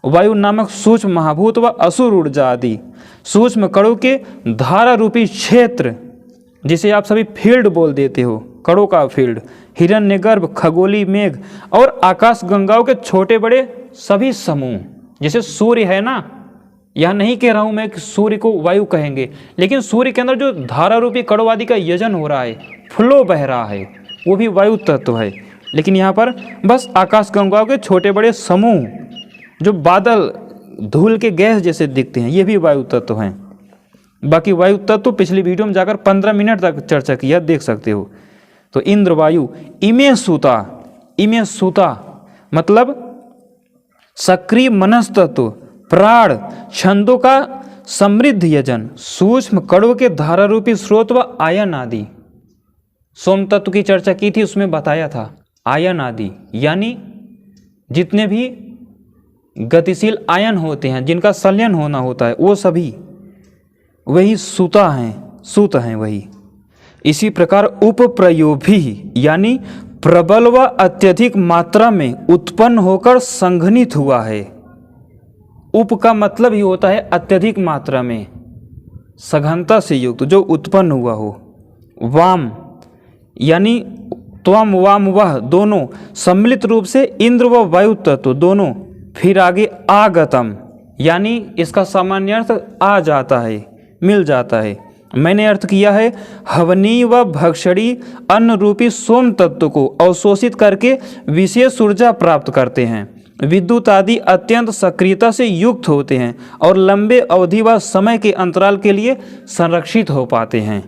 वायु नामक सूक्ष्म महाभूत व असुर ऊर्जा आदि, सूक्ष्म कणों के धारा रूपी क्षेत्र, जिसे आप सभी फील्ड बोल देते हो, कणों का फील्ड, हिरण्यगर्भ, खगोली मेघ और आकाश गंगाओं के छोटे बड़े सभी समूह। जैसे सूर्य है ना, यह नहीं कह रहा हूं मैं कि सूर्य को वायु कहेंगे, लेकिन सूर्य के अंदर जो धारा रूपी कणों आदि का यजन हो रहा है, फ्लो बह रहा है, वो भी वायु तत्व है। लेकिन यहाँ पर बस आकाश गंगाओं के छोटे बड़े समूह जो बादल धूल के गैस जैसे दिखते हैं, ये भी वायु तत्व हैं। बाकी वायु तत्व पिछली वीडियो में जाकर 15 मिनट तक चर्चा किया, देख सकते हो। तो इंद्र वायु इमे सूता मतलब सक्रिय मनस्तत्व, प्राण, छंदों का समृद्ध यजन, सूक्ष्म कड़व के धारा रूपी स्रोत व आयन आदि। सोम तत्व की चर्चा की थी, उसमें बताया था आयन आदि यानी जितने भी गतिशील आयन होते हैं जिनका संलयन होना होता है वो सभी वही सूत हैं वही। इसी प्रकार उपप्रयोग भी यानी प्रबल व अत्यधिक मात्रा में उत्पन्न होकर संघनित हुआ है। उप का मतलब ही होता है अत्यधिक मात्रा में, सघनता से युक्त जो उत्पन्न हुआ हो। वाम यानी त्वम वाम वह दोनों सम्मिलित रूप से इंद्र व वायु तत्व दोनों। फिर आगे आगतम यानी इसका सामान्य अर्थ आ जाता है, मिल जाता है। मैंने अर्थ किया है हवनीय व भक्षणी अन्न रूपी सोम तत्व को अवशोषित करके विशेष ऊर्जा प्राप्त करते हैं। विद्युत आदि अत्यंत सक्रियता से युक्त होते हैं और लंबे अवधि व समय के अंतराल के लिए संरक्षित हो पाते हैं।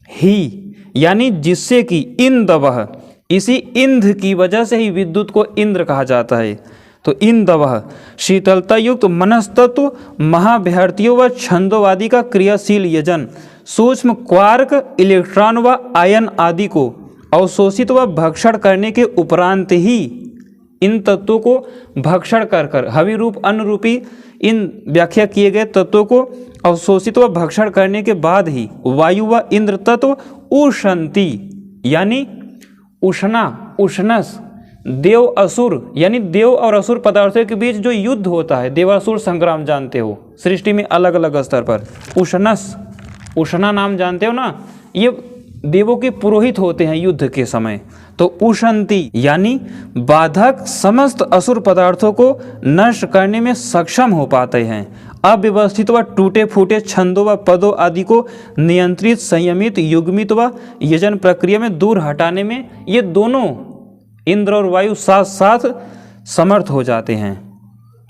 ही यानी जिससे कि इंद्रवह, इसी इंद्र की वजह से ही विद्युत को इंद्र कहा जाता है। तो इंद्रवह शीतलता युक्त मनस्तत्व महाभ्यर्थियों व छंदोवादी का क्रियाशील यजन सूक्ष्म क्वार्क, इलेक्ट्रॉन व आयन आदि को अवशोषित व भक्षण करने के उपरांत ही इन तत्वों को भक्षण कर हवि रूप अन्न रूपी इन व्याख्या किए गए तत्वों को अवशोषित व भक्षण करने के बाद ही वायु व इंद्र तत्व उष्णति यानी उष्णस देव असुर यानी देव और असुर पदार्थों के बीच जो युद्ध होता है, देवासुर संग्राम जानते हो, सृष्टि में अलग अलग स्तर पर। उष्णा नाम जानते हो ना, ये देवों के पुरोहित होते हैं युद्ध के समय। तो उष्णति यानी बाधक समस्त असुर पदार्थों को नष्ट करने में सक्षम हो पाते हैं। अव्यवस्थित व टूटे फूटे छंदों व पदों आदि को नियंत्रित, संयमित, युग्मित व यजन प्रक्रिया में दूर हटाने में ये दोनों इंद्र और वायु साथ साथ समर्थ हो जाते हैं।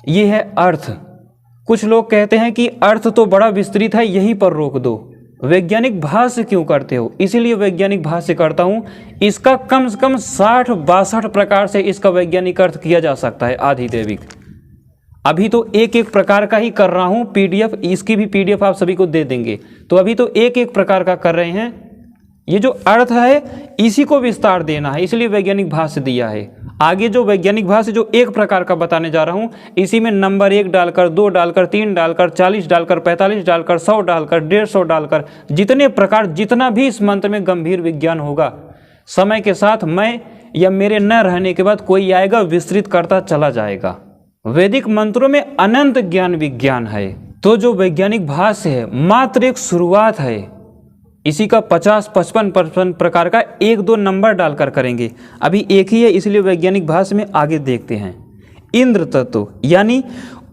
ये है अर्थ। कुछ लोग कहते हैं कि अर्थ तो बड़ा विस्तृत है, यहीं पर रोक दो, वैज्ञानिक भाष्य क्यों करते हो? इसीलिए वैज्ञानिक भाष्य करता हूँ। इसका कम से कम 60-62 प्रकार से इसका वैज्ञानिक अर्थ किया जा सकता है आधिदैविक। अभी तो एक एक प्रकार का ही कर रहा हूँ, पीडीएफ, इसकी भी पीडीएफ आप सभी को दे देंगे। तो अभी तो एक एक प्रकार का कर रहे हैं। ये जो अर्थ है इसी को विस्तार देना है, इसलिए वैज्ञानिक भाष्य दिया है। आगे जो वैज्ञानिक भाष्य जो एक प्रकार का बताने जा रहा हूँ, इसी में नंबर 1 डालकर, 2 डालकर, 3 डालकर, 40 डालकर, 45 डालकर, 100 डालकर, 150 डालकर, जितने प्रकार, जितना भी इस मंत्र में गंभीर विज्ञान होगा, समय के साथ मैं या मेरे न रहने के बाद कोई आएगा, विस्तृत करता चला जाएगा। वैदिक मंत्रों में अनंत ज्ञान विज्ञान है। तो जो वैज्ञानिक भाष्य है मात्र एक शुरुआत है। इसी का 50-55 प्रकार का 1-2 नंबर डालकर करेंगे। अभी एक ही है, इसलिए वैज्ञानिक भाष्य में आगे देखते हैं। इंद्र तत्व यानी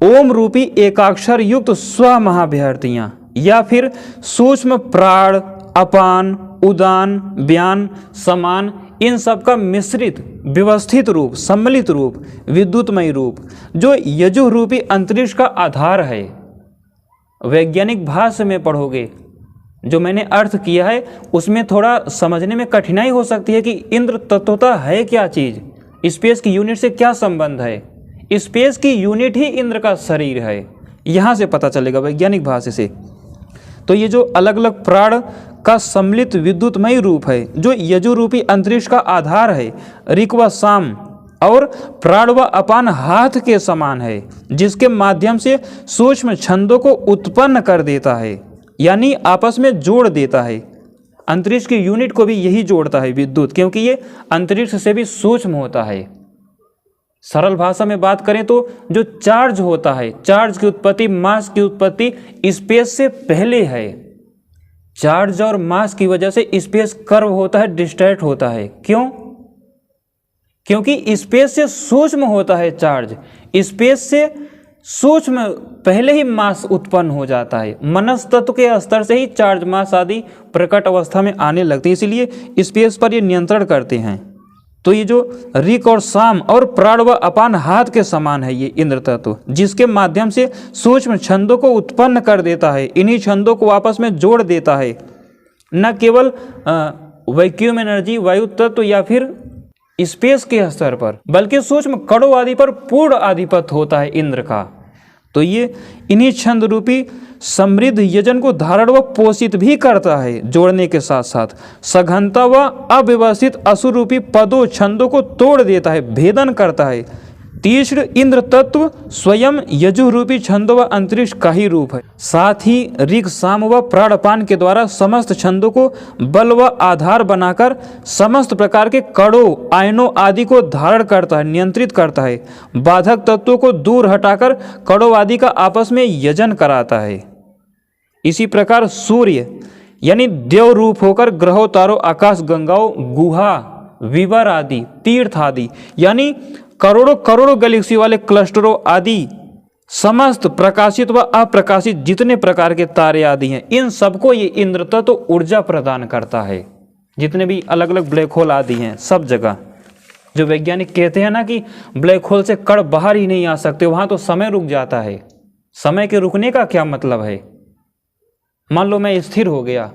ओम रूपी एकाक्षर युक्त स्व महाभ्यर्थियां या फिर सूक्ष्म प्राण, अपान, उदान, व्यान, समान, इन सब का मिश्रित व्यवस्थित रूप, सम्मिलित रूप, विद्युतमय रूप जो यजु रूपी अंतरिक्ष का आधार है। वैज्ञानिक भाष्य में पढ़ोगे, जो मैंने अर्थ किया है उसमें थोड़ा समझने में कठिनाई हो सकती है कि इंद्र तत्वता है क्या चीज़, स्पेस की यूनिट से क्या संबंध है। स्पेस की यूनिट ही इंद्र का शरीर है, यहाँ से पता चलेगा वैज्ञानिक भाषा से। तो ये जो अलग अलग प्राण का सम्मिलित विद्युतमय रूप है जो यजु रूपी अंतरिक्ष का आधार है, ऋक व साम और प्राण व अपान हाथ के समान है, जिसके माध्यम से सूक्ष्म छंदों को उत्पन्न कर देता है, यानी आपस में जोड़ देता है। अंतरिक्ष की यूनिट को भी यही जोड़ता है विद्युत, क्योंकि ये अंतरिक्ष से भी सूक्ष्म होता है। सरल भाषा में बात करें तो जो चार्ज होता है, चार्ज की उत्पत्ति, मास की उत्पत्ति स्पेस से पहले है। चार्ज और मास की वजह से स्पेस कर्व होता है, डिस्टॉर्ट होता है। क्यों? क्योंकि स्पेस से सूक्ष्म होता है चार्ज। स्पेस से सूक्ष्म पहले ही मास उत्पन्न हो जाता है, मनस तत्व के स्तर से ही चार्ज मास आदि प्रकट अवस्था में आने लगते हैं, इसीलिए स्पेस पर ये नियंत्रण करते हैं। तो ये जो ऋक और साम और प्राण व अपान हाथ के समान है ये इंद्र तत्व, जिसके माध्यम से सूक्ष्म छंदों को उत्पन्न कर देता है, इन्हीं छंदों को आपस में जोड़ देता है। न केवल वैक्यूम एनर्जी वायु तत्व या फिर स्पेस के स्तर पर, बल्कि सूक्ष्म कणों आदि पर पूर्ण आधिपत्य होता है इंद्र का। तो ये इन्हीं छंद रूपी समृद्ध यजन को धारण व पोषित भी करता है, जोड़ने के साथ साथ सघनता व अव्यवस्थित असुर रूपी पदों छंदों को तोड़ देता है, भेदन करता है। तीक्ष्ण इंद्र तत्व स्वयं यजु रूपी छंदों व अंतरिक्ष का ही रूप है। साथ ही ऋक साम व प्राणपान के द्वारा समस्त छंदों को बल व आधार बनाकर समस्त प्रकार के कणों आयनों आदि को धारण करता है, नियंत्रित करता है। बाधक तत्वों को दूर हटाकर कणों आदि का आपस में यजन कराता है। इसी प्रकार सूर्य यानी देव रूप होकर ग्रहों तारों आकाश गंगाओं गुहा विवर आदि तीर्थ आदि यानी करोड़ों करोड़ों गैलेक्सी वाले क्लस्टरों आदि समस्त प्रकाशित व अप्रकाशित जितने प्रकार के तारे आदि हैं, इन सबको ये इंद्र तत्व ऊर्जा प्रदान करता है। जितने भी अलग अलग ब्लैक होल आदि हैं सब जगह, जो वैज्ञानिक कहते हैं ना कि ब्लैक होल से कण बाहर ही नहीं आ सकते, वहां तो समय रुक जाता है। समय के रुकने का क्या मतलब है? मान लो मैं स्थिर हो गया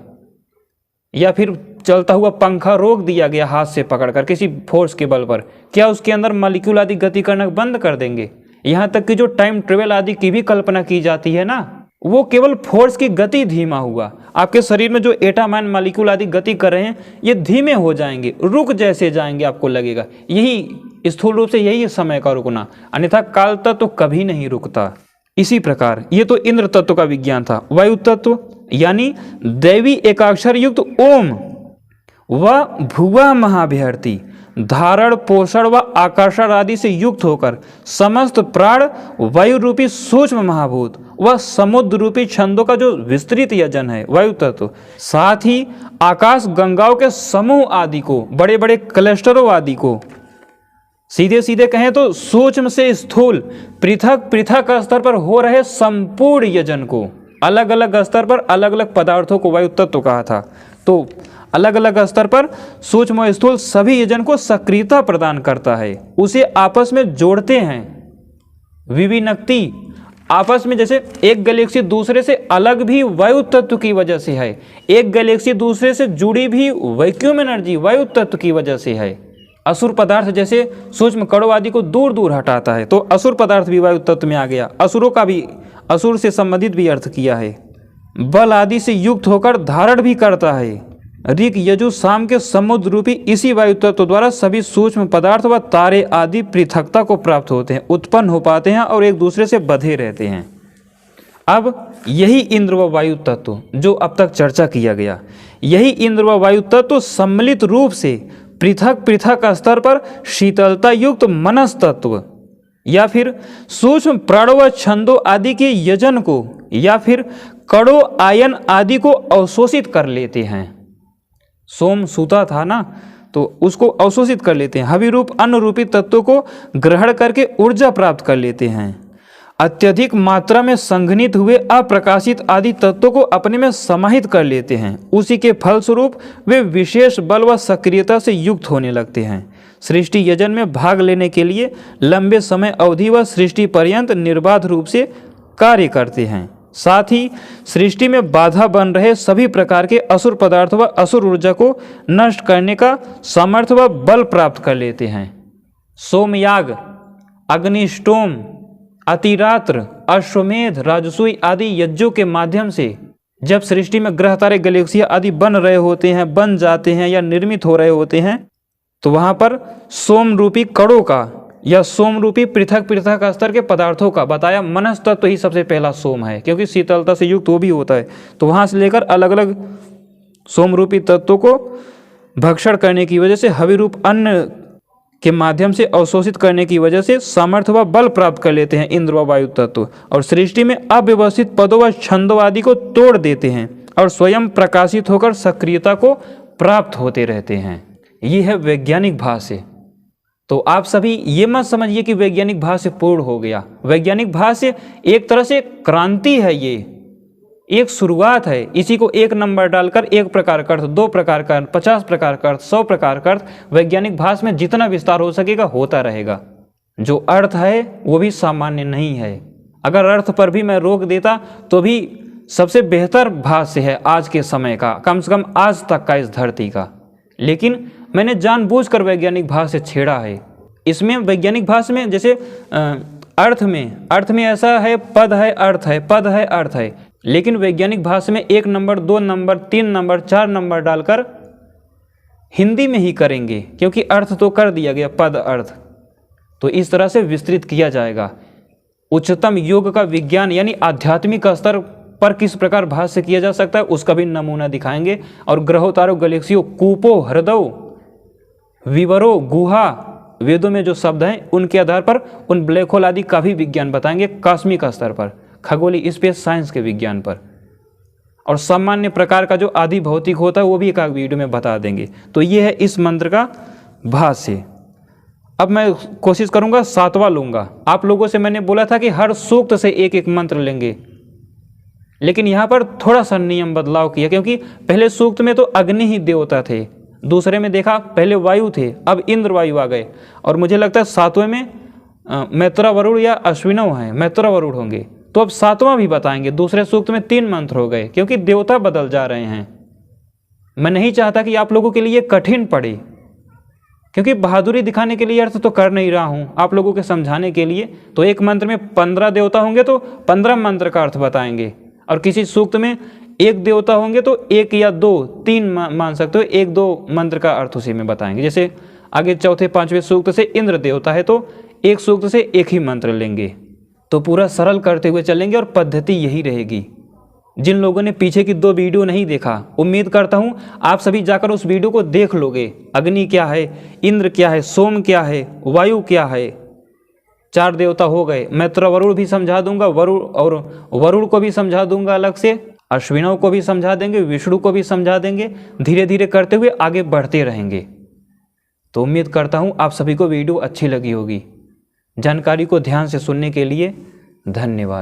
या फिर चलता हुआ पंखा रोक दिया गया हाथ से पकड़कर किसी फोर्स के बल पर, क्या उसके अंदर मॉलिक्यूल आदि गति करना बंद कर देंगे? यहाँ तक कि जो टाइम ट्रेवल आदि की भी कल्पना की जाती है ना, वो केवल फोर्स की गति धीमा हुआ। आपके शरीर में जो एटम एंड मॉलिक्यूल आदि गति कर रहे हैं ये धीमे हो जाएंगे, रुक जैसे जाएंगे, आपको लगेगा। यही स्थूल रूप से यही है समय का रुकना, अन्यथा काल तत्व तो कभी नहीं रुकता। इसी प्रकार ये तो इंद्र तत्व का विज्ञान था। वायु तत्व यानी दैवी एकाक्षर युक्त ओम व भुवा महाभ्यर्थी धारण पोषण व आकर्षण आदि से युक्त होकर समस्त प्राण वायु रूपी सूक्ष्म महाभूत व समुद्र रूपी छंदों का जो विस्तृत यजन है वायु तत्व, साथ ही आकाश गंगाओं के समूह आदि को, बड़े बड़े क्लस्टरों आदि को, सीधे सीधे कहें तो सूक्ष्म से स्थूल पृथक पृथक स्तर पर हो रहे संपूर्ण यजन को, अलग अलग स्तर पर अलग अलग पदार्थों को वायु तत्व कहा था। तो अलग अलग स्तर पर सूक्ष्म और स्थूल सभी यजन को सक्रियता प्रदान करता है, उसे आपस में जोड़ते हैं। विविनक्ति आपस में, जैसे एक गैलेक्सी दूसरे से अलग भी वायु तत्व की वजह से है, एक गैलेक्सी दूसरे से जुड़ी भी वैक्यूम एनर्जी वायु तत्व की वजह से है। असुर पदार्थ जैसे सूक्ष्म कणों आदि को दूर दूर हटाता है, तो असुर पदार्थ भी वायु तत्व में आ गया। असुरों का भी, असुर से संबंधित भी अर्थ किया है। बल आदि से युक्त होकर धारण भी करता है। ऋक यजु साम के समुद्र रूपी इसी वायु तत्व द्वारा सभी सूक्ष्म पदार्थ व तारे आदि पृथकता को प्राप्त होते हैं, उत्पन्न हो पाते हैं और एक दूसरे से बंधे रहते हैं। अब यही इंद्र व वायु तत्व जो अब तक चर्चा किया गया, यही इंद्र व वायु तत्व सम्मिलित रूप से पृथक पृथक स्तर पर शीतलता युक्त मनस तत्व या फिर सूक्ष्म प्राणों व छंदों आदि के यजन को या फिर कणों आयन आदि को अवशोषित कर लेते हैं। सोम सूता था ना, तो उसको अवशोषित कर लेते हैं। हवि रूप अन्न रूपी तत्वों को ग्रहण करके ऊर्जा प्राप्त कर लेते हैं। अत्यधिक मात्रा में संघनित हुए अप्रकाशित आदि तत्वों को अपने में समाहित कर लेते हैं। उसी के फलस्वरूप वे विशेष बल व सक्रियता से युक्त होने लगते हैं। सृष्टि यजन में भाग लेने के लिए लंबे समय अवधि व सृष्टि पर्यंत निर्बाध रूप से कार्य करते हैं। साथ ही सृष्टि में बाधा बन रहे सभी प्रकार के असुर पदार्थ व असुर ऊर्जा को नष्ट करने का सामर्थ्य व बल प्राप्त कर लेते हैं। सोमयाग, अग्निष्टोम, अतिरात्र, अश्वमेध, राजसूय आदि यज्ञों के माध्यम से जब सृष्टि में ग्रह तारे गैलेक्सियां आदि बन रहे होते हैं, बन जाते हैं या निर्मित हो रहे होते हैं, तो वहाँ पर सोम रूपी कणों का या सोम रूपी पृथक पृथक स्तर के पदार्थों का बताया। मनस तत्व ही सबसे पहला सोम है, क्योंकि शीतलता से युक्त वो भी होता है। तो वहाँ से लेकर अलग अलग सोम रूपी तत्वों को भक्षण करने की वजह से, हवि रूप अन्न के माध्यम से अवशोषित करने की वजह से सामर्थ्य व बल प्राप्त कर लेते हैं इंद्र व वायु तत्व, और सृष्टि में अव्यवस्थित पदों व छंदों आदि को तोड़ देते हैं और स्वयं प्रकाशित होकर सक्रियता को प्राप्त होते रहते हैं। ये है वैज्ञानिक भाष्य। तो आप सभी ये मत समझिए कि वैज्ञानिक भाष्य पूर्ण हो गया। वैज्ञानिक भाष्य एक तरह से क्रांति है, ये एक शुरुआत है। इसी को एक नंबर डालकर 1 प्रकार का अर्थ, 2 प्रकार का अर्थ, 50 प्रकार का अर्थ, 100 प्रकार का अर्थ, वैज्ञानिक भाष्य में जितना विस्तार हो सकेगा होता रहेगा। जो अर्थ है वो भी सामान्य नहीं है। अगर अर्थ पर भी मैं रोक देता तो भी सबसे बेहतर भाष्य है आज के समय का, कम से कम आज तक का इस धरती का। लेकिन मैंने जानबूझकर वैज्ञानिक भाष्य छेड़ा है। इसमें वैज्ञानिक भाष्य में जैसे अर्थ में ऐसा है, पद है, अर्थ है, पद है, अर्थ है। लेकिन वैज्ञानिक भाष्य में 1 नंबर, 2 नंबर, 3 नंबर, 4 नंबर डालकर हिंदी में ही करेंगे, क्योंकि अर्थ तो कर दिया गया, पद अर्थ। तो इस तरह से विस्तृत किया जाएगा। उच्चतम योग का विज्ञान यानी आध्यात्मिक स्तर पर किस प्रकार भाष्य किया जा सकता है उसका भी नमूना दिखाएंगे। और ग्रहों, तारों, गैलेक्सियों, कूपो, हृदय, विवरो, गुहा, वेदों में जो शब्द हैं उनके आधार पर उन ब्लैक होल आदि का भी विज्ञान बताएंगे, कॉस्मिक स्तर पर, खगोलीय स्पेस साइंस के विज्ञान पर। और सामान्य प्रकार का जो आदि भौतिक होता है वो भी एक वीडियो में बता देंगे। तो ये है इस मंत्र का भाष्य। अब मैं कोशिश करूंगा 7वां लूंगा। आप लोगों से मैंने बोला था कि हर सूक्त से एक एक मंत्र लेंगे, लेकिन यहाँ पर थोड़ा सा नियम बदलाव किया, क्योंकि पहले सूक्त में तो अग्नि ही देवता थे, दूसरे में देखा पहले वायु थे, अब इंद्र वायु आ गए, और मुझे लगता है 7वें में मैत्रा वरुण या अश्विनव हैं, मैत्रा वरुण होंगे। तो अब 7वां भी बताएंगे। दूसरे सूक्त में 3 मंत्र हो गए, क्योंकि देवता बदल जा रहे हैं। मैं नहीं चाहता कि आप लोगों के लिए कठिन पड़े, क्योंकि बहादुरी दिखाने के लिए अर्थ तो कर नहीं रहा हूँ, आप लोगों के समझाने के लिए। तो एक मंत्र में 15 देवता होंगे तो 15 मंत्र का अर्थ बताएंगे, और किसी सूक्त में 1 देवता होंगे तो 1 या 2, 3 मान सकते हो, 1-2 मंत्र का अर्थ उसी में बताएंगे। जैसे आगे 4थे 5वें सूक्त से इंद्र देवता है तो एक सूक्त से एक ही मंत्र लेंगे। तो पूरा सरल करते हुए चलेंगे और पद्धति यही रहेगी। जिन लोगों ने पीछे की 2 वीडियो नहीं देखा, उम्मीद करता हूँ आप सभी जाकर उस वीडियो को देख लोगे। अग्नि क्या है, इंद्र क्या है, सोम क्या है, वायु क्या है, 4 देवता हो गए। मैत्र वरुण भी समझा दूंगा, वरुण को भी समझा दूंगा अलग से, अश्विनों को भी समझा देंगे, विष्णु को भी समझा देंगे। धीरे धीरे करते हुए आगे बढ़ते रहेंगे। तो उम्मीद करता हूँ आप सभी को वीडियो अच्छी लगी होगी। जानकारी को ध्यान से सुनने के लिए धन्यवाद।